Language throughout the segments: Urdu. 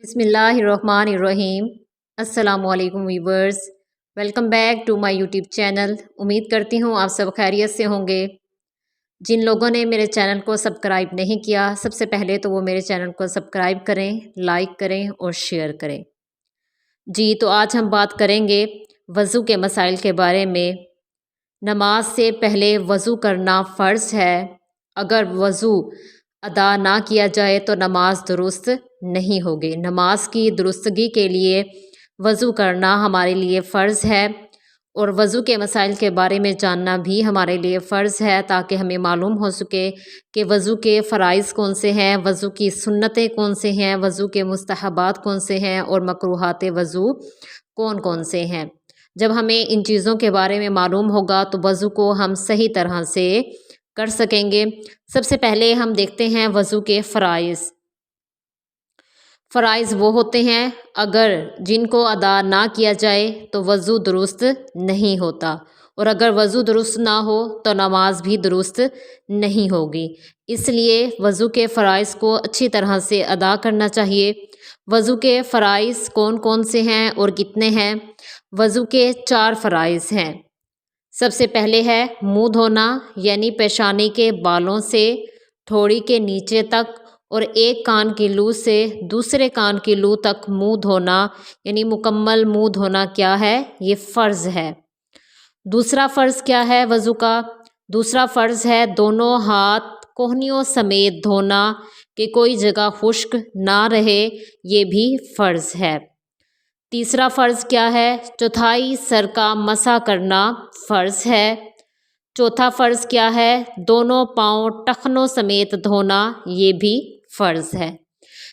بسم اللہ الرحمن الرحیم۔ السلام علیکم viewers, welcome back to my YouTube channel. امید کرتی ہوں آپ سب خیریت سے ہوں گے۔ جن لوگوں نے میرے چینل کو سبسکرائب نہیں کیا، سب سے پہلے تو وہ میرے چینل کو سبسکرائب کریں، لائک کریں اور شیئر کریں۔ جی تو آج ہم بات کریں گے وضو کے مسائل کے بارے میں۔ نماز سے پہلے وضو کرنا فرض ہے۔ اگر وضو ادا نہ کیا جائے تو نماز درست نہیں ہوگی۔ نماز کی درستگی کے لیے وضو کرنا ہمارے لیے فرض ہے، اور وضو کے مسائل کے بارے میں جاننا بھی ہمارے لیے فرض ہے، تاکہ ہمیں معلوم ہو سکے کہ وضو کے فرائض کون سے ہیں، وضو کی سنتیں کون سے ہیں، وضو کے مستحبات کون سے ہیں، اور مکروہات وضو کون کون سے ہیں۔ جب ہمیں ان چیزوں کے بارے میں معلوم ہوگا تو وضو کو ہم صحیح طرح سے کر سکیں گے۔ سب سے پہلے ہم دیکھتے ہیں وضو کے فرائض۔ فرائض وہ ہوتے ہیں اگر جن کو ادا نہ کیا جائے تو وضو درست نہیں ہوتا، اور اگر وضو درست نہ ہو تو نماز بھی درست نہیں ہوگی۔ اس لیے وضو کے فرائض کو اچھی طرح سے ادا کرنا چاہیے۔ وضو کے فرائض کون کون سے ہیں اور کتنے ہیں؟ وضو کے 4 فرائض ہیں۔ سب سے پہلے ہے منہ دھونا، یعنی پیشانی کے بالوں سے ٹھوڑی کے نیچے تک اور ایک کان کی لو سے دوسرے کان کی لو تک منہ دھونا، یعنی مکمل منہ دھونا کیا ہے؟ یہ فرض ہے۔ دوسرا فرض کیا ہے وضو کا؟ دوسرا فرض ہے دونوں ہاتھ کوہنیوں سمیت دھونا، کہ کوئی جگہ خشک نہ رہے، یہ بھی فرض ہے۔ تیسرا فرض کیا ہے؟ چوتھائی سر کا مسح کرنا فرض ہے۔ چوتھا فرض کیا ہے؟ دونوں پاؤں ٹخنوں سمیت دھونا، یہ بھی فرض ہے۔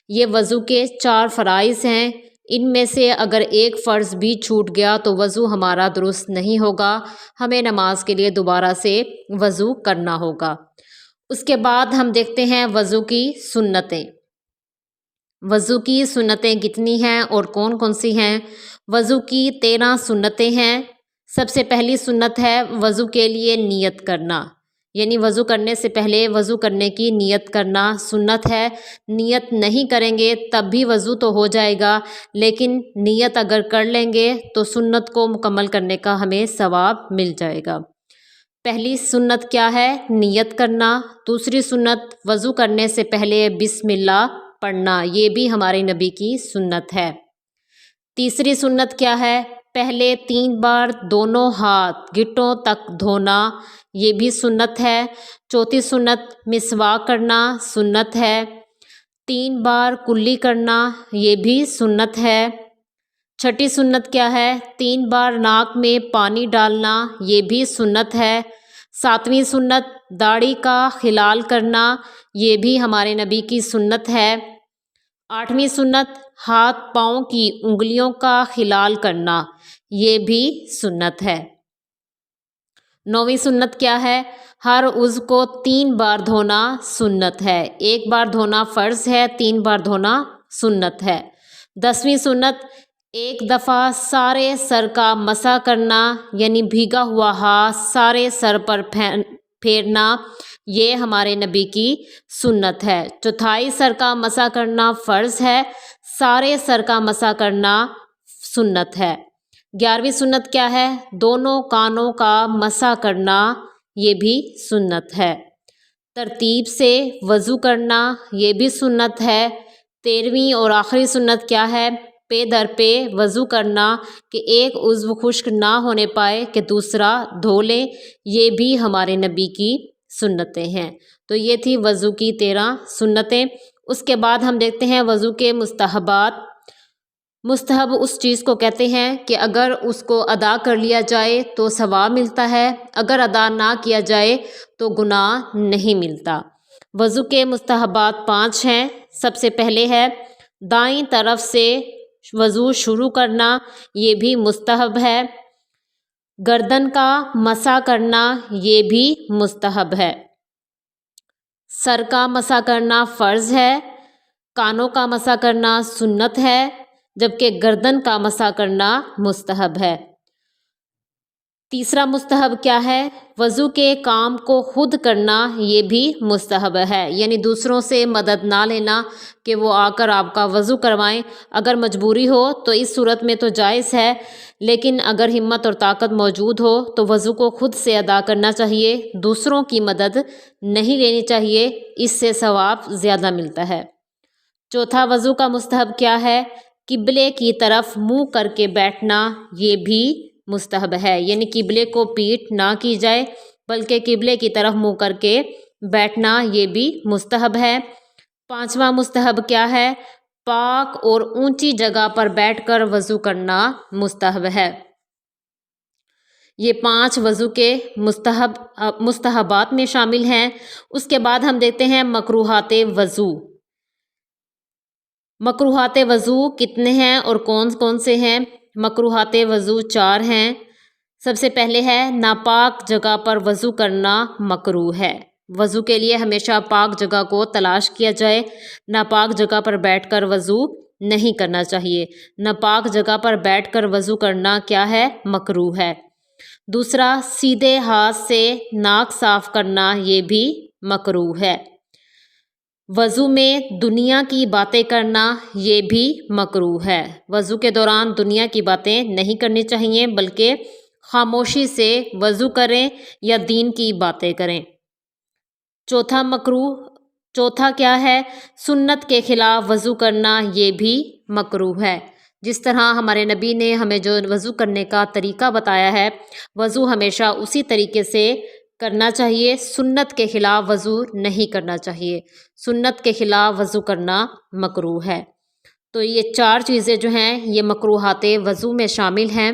یہ وضو کے 4 فرائض ہیں۔ ان میں سے اگر ایک فرض بھی چھوٹ گیا تو وضو ہمارا درست نہیں ہوگا، ہمیں نماز کے لیے دوبارہ سے وضو کرنا ہوگا۔ اس کے بعد ہم دیکھتے ہیں وضو کی سنتیں۔ وضو کی سنتیں کتنی ہیں اور کون کون سی ہیں؟ وضو کی 13 سنتیں ہیں۔ سب سے پہلی سنت ہے وضو کے لیے نیت کرنا، یعنی وضو کرنے سے پہلے وضو کرنے کی نیت کرنا سنت ہے۔ نیت نہیں کریں گے تب بھی وضو تو ہو جائے گا، لیکن نیت اگر کر لیں گے تو سنت کو مکمل کرنے کا ہمیں ثواب مل جائے گا۔ پہلی سنت کیا ہے؟ نیت کرنا۔ دوسری سنت وضو کرنے سے پہلے بسم اللہ پڑھنا، یہ بھی ہمارے نبی کی سنت ہے۔ تیسری سنت کیا ہے؟ پہلے 3 بار دونوں ہاتھ گھٹوں تک دھونا، یہ بھی سنت ہے۔ چوتھی سنت مسواک کرنا سنت ہے۔ 3 بار کلی کرنا، یہ بھی سنت ہے۔ چھٹی سنت کیا ہے؟ 3 بار ناک میں پانی ڈالنا، یہ بھی سنت ہے۔ 7ویں سنت داڑھی کا خلال کرنا، یہ بھی ہمارے نبی کی سنت ہے۔ 8ویں سنت ہاتھ پاؤں کی انگلیوں کا خلال کرنا، یہ بھی سنت ہے۔ 9ویں سنت کیا ہے؟ ہر عضو کو 3 بار دھونا سنت ہے۔ 1 بار دھونا فرض ہے، 3 بار دھونا سنت ہے۔ 10ویں سنت ایک دفعہ سارے سر کا مسح کرنا، یعنی بھیگا ہوا ہاتھ سارے سر پر پھیرنا، یہ ہمارے نبی کی سنت ہے۔ چوتھائی سر کا مسح کرنا فرض ہے، سارے سر کا مسح کرنا سنت ہے۔ 11ویں سنت کیا ہے؟ دونوں کانوں کا مسح کرنا، یہ بھی سنت ہے۔ ترتیب سے وضو کرنا، یہ بھی سنت ہے۔ 13ویں اور آخری سنت کیا ہے؟ پے در پے وضو کرنا، کہ ایک عضو خشک نہ ہونے پائے کہ دوسرا دھو لیں، یہ بھی ہمارے نبی کی سنتیں ہیں۔ تو یہ تھی وضو کی 13 سنتیں۔ اس کے بعد ہم دیکھتے ہیں وضو کے مستحبات۔ مستحب اس چیز کو کہتے ہیں کہ اگر اس کو ادا کر لیا جائے تو ثواب ملتا ہے، اگر ادا نہ کیا جائے تو گناہ نہیں ملتا۔ وضو کے مستحبات 5 ہیں۔ سب سے پہلے ہے دائیں طرف سے وضو شروع کرنا، یہ بھی مستحب ہے۔ گردن کا مسح کرنا، یہ بھی مستحب ہے۔ سر کا مسح کرنا فرض ہے۔ کانوں کا مسح کرنا سنت ہے، جبکہ گردن کا مسح کرنا مستحب ہے۔ تیسرا مستحب کیا ہے؟ وضو کے کام کو خود کرنا، یہ بھی مستحب ہے، یعنی دوسروں سے مدد نہ لینا کہ وہ آ کر آپ کا وضو کروائیں۔ اگر مجبوری ہو تو اس صورت میں تو جائز ہے، لیکن اگر ہمت اور طاقت موجود ہو تو وضو کو خود سے ادا کرنا چاہیے، دوسروں کی مدد نہیں لینی چاہیے، اس سے ثواب زیادہ ملتا ہے۔ چوتھا وضو کا مستحب کیا ہے؟ قبلے کی طرف منہ کر کے بیٹھنا، یہ بھی مستحب ہے، یعنی قبلے کو پیٹ نہ کی جائے بلکہ قبلے کی طرف منہ کر کے بیٹھنا، یہ بھی مستحب ہے۔ پانچواں مستحب کیا ہے؟ پاک اور اونچی جگہ پر بیٹھ کر وضو کرنا مستحب ہے۔ یہ 5 وضو کے مستحبات میں شامل ہیں۔ اس کے بعد ہم دیکھتے ہیں مکروہات وضو۔ مکروہات وضو کتنے ہیں اور کون کون سے ہیں؟ مکروہات وضو 4 ہیں۔ سب سے پہلے ہے ناپاک جگہ پر وضو کرنا مکروہ ہے۔ وضو کے لیے ہمیشہ پاک جگہ کو تلاش کیا جائے، ناپاک جگہ پر بیٹھ کر وضو نہیں کرنا چاہیے۔ ناپاک جگہ پر بیٹھ کر وضو کرنا کیا ہے؟ مکروہ ہے۔ دوسرا، سیدھے ہاتھ سے ناک صاف کرنا، یہ بھی مکروہ ہے۔ وضو میں دنیا کی باتیں کرنا، یہ بھی مکروہ ہے۔ وضو کے دوران دنیا کی باتیں نہیں کرنی چاہیے بلکہ خاموشی سے وضو کریں یا دین کی باتیں کریں۔ چوتھا کیا ہے؟ سنت کے خلاف وضو کرنا، یہ بھی مکروہ ہے۔ جس طرح ہمارے نبی نے ہمیں جو وضو کرنے کا طریقہ بتایا ہے، وضو ہمیشہ اسی طریقے سے کرنا چاہیے، سنت کے خلاف وضو نہیں کرنا چاہیے۔ سنت کے خلاف وضو کرنا مکروہ ہے۔ تو یہ 4 چیزیں جو ہیں یہ مکروہات وضو میں شامل ہیں۔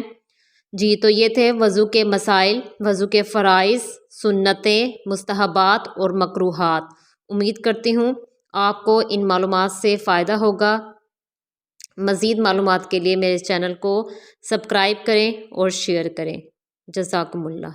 جی، تو یہ تھے وضو کے مسائل، وضو کے فرائض، سنتیں، مستحبات اور مکروہات۔ امید کرتی ہوں آپ کو ان معلومات سے فائدہ ہوگا۔ مزید معلومات کے لیے میرے چینل کو سبسکرائب کریں اور شیئر کریں۔ جزاکم اللہ۔